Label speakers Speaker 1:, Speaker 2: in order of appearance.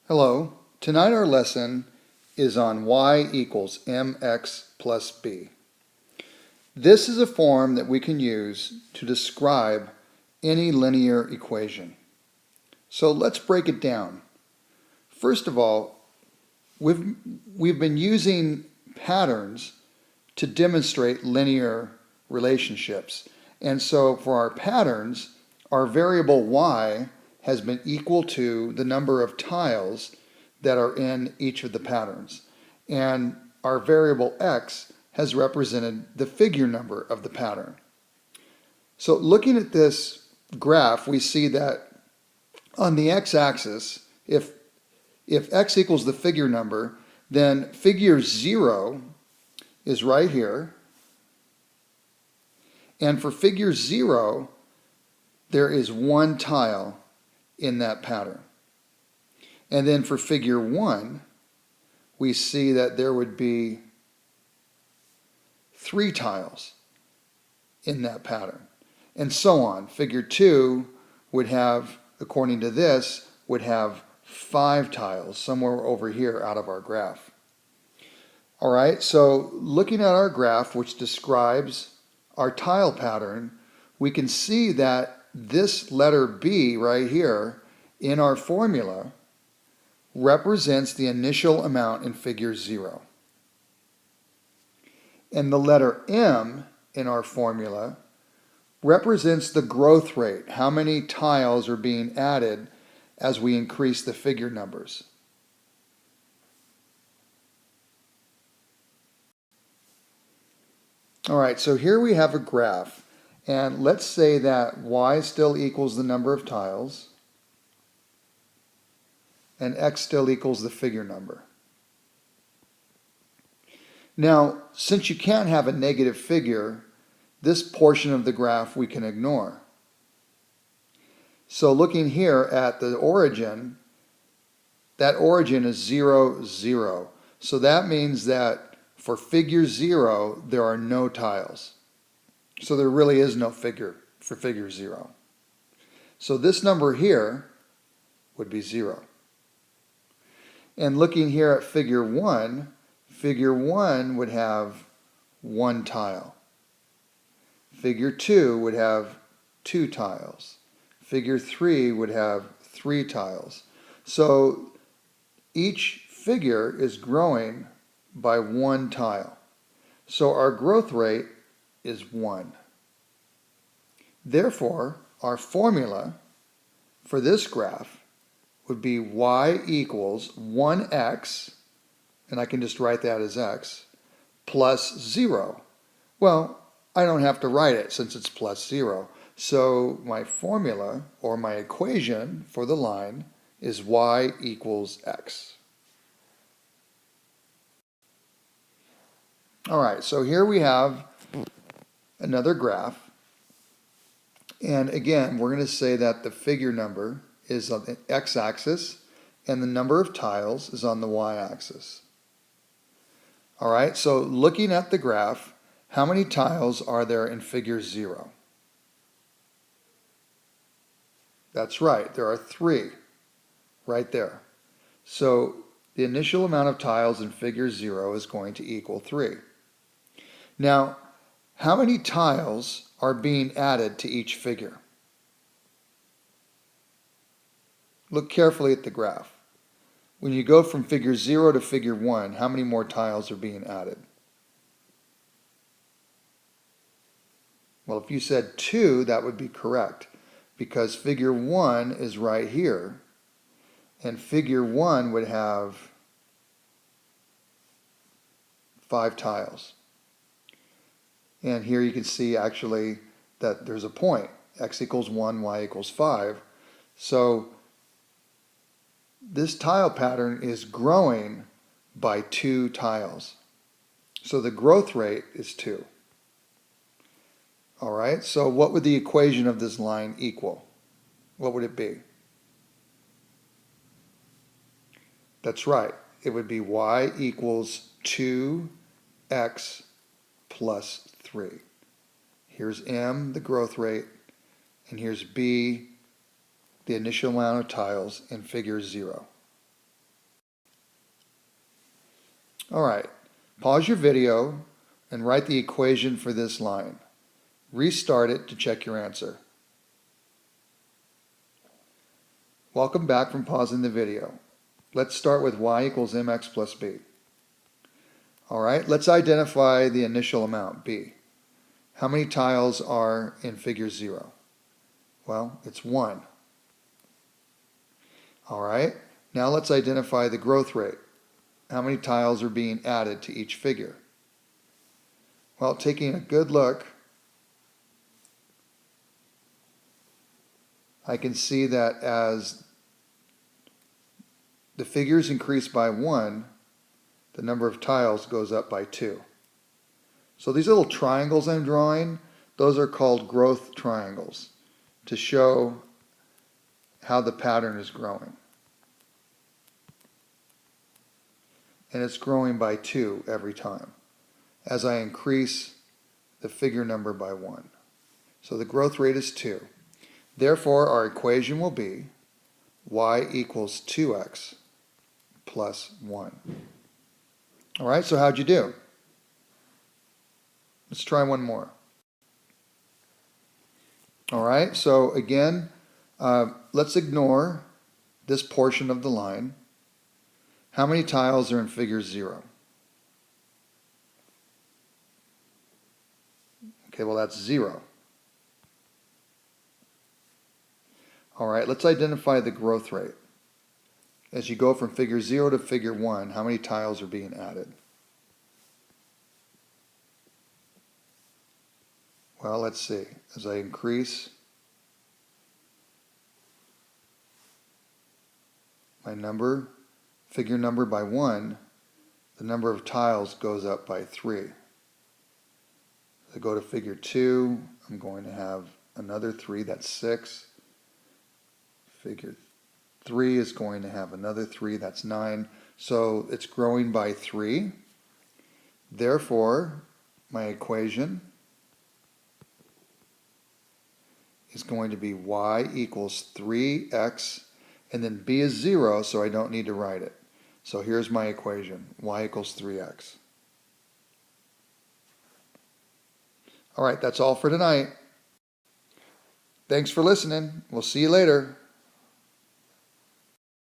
Speaker 1: Hello, tonight our lesson is on y equals mx plus b. This is a form that we can use to describe any linear equation. So let's break it down. First of all, we've been using patterns to demonstrate linear relationships. And so for our patterns, our variable y has been equal to the number of tiles that are in each of the patterns. And our variable x has represented the figure number of the pattern. So looking at this graph, we see that on the x-axis, if x equals the figure number, then figure 0 is right here. And for figure 0, there is one tile in that pattern. And then for figure 1, we see that there would be 3 tiles in that pattern. And so on. Figure 2 would have, according to this, would have 5 tiles somewhere over here out of our graph. All right, so looking at our graph, which describes our tile pattern, we can see that this letter B right here in our formula represents the initial amount in figure 0. And the letter M in our formula represents the growth rate, how many tiles are being added as we increase the figure numbers. All right, so here we have a graph, and let's say that y still equals the number of tiles, and x still equals the figure number. Now, since you can't have a negative figure, this portion of the graph we can ignore. So looking here at the origin, that origin is 0, 0. So that means that for figure 0, there are no tiles. So there really is no figure for figure 0. So this number here would be 0. And looking here at figure 1 would have 1 tile. Figure 2 would have 2 tiles. Figure 3 would have 3 tiles. So each figure is growing by 1 tile. So our growth rate is 1. Therefore, our formula for this graph would be y equals 1x, and I can just write that as x, plus 0. Well, I don't have to write it since it's plus 0. So my formula, or my equation for the line, is y equals x. All right, so here we have another graph. And again, we're going to say that the figure number is on the x-axis and the number of tiles is on the y-axis. All right, so looking at the graph, how many tiles are there in figure 0? That's right, there are 3 right there. So the initial amount of tiles in figure 0 is going to equal 3. Now, how many tiles are being added to each figure? Look carefully at the graph. When you go from figure 0 to figure 1, how many more tiles are being added? Well, if you said 2, that would be correct, because figure 1 is right here, and figure 1 would have 5 tiles. And here you can see actually that there's a point, x equals 1, y equals 5. So this tile pattern is growing by 2 tiles. So the growth rate is 2. All right, so what would the equation of this line equal? What would it be? That's right, it would be y equals 2x plus 3. Here's m, the growth rate, and here's b, the initial amount of tiles in figure 0. All right, pause your video and write the equation for this line. Restart it to check your answer. Welcome back from pausing the video. Let's start with y equals mx plus b. All right, let's identify the initial amount, b. How many tiles are in figure 0? Well, it's 1. All right, now let's identify the growth rate. How many tiles are being added to each figure? Well, taking a good look, I can see that as the figures increase by 1, the number of tiles goes up by 2. So these little triangles I'm drawing, those are called growth triangles to show how the pattern is growing. And it's growing by 2 every time as I increase the figure number by 1. So the growth rate is 2. Therefore, our equation will be y equals 2x plus 1. All right, so how'd you do? Let's try one more. All right, so again, let's ignore this portion of the line. How many tiles are in figure 0? Okay, well that's 0. All right, let's identify the growth rate. As you go from figure 0 to figure 1, how many tiles are being added? Well, let's see. As I increase my figure number by 1, the number of tiles goes up by 3. As I go to figure 2, I'm going to have another 3, that's 6. Figure 3 is going to have another 3, that's 9. So it's growing by 3. Therefore, my equation is going to be y equals 3x, and then b is 0, so I don't need to write it. So here's my equation, y equals 3x. All right, that's all for tonight. Thanks for listening. We'll see you later.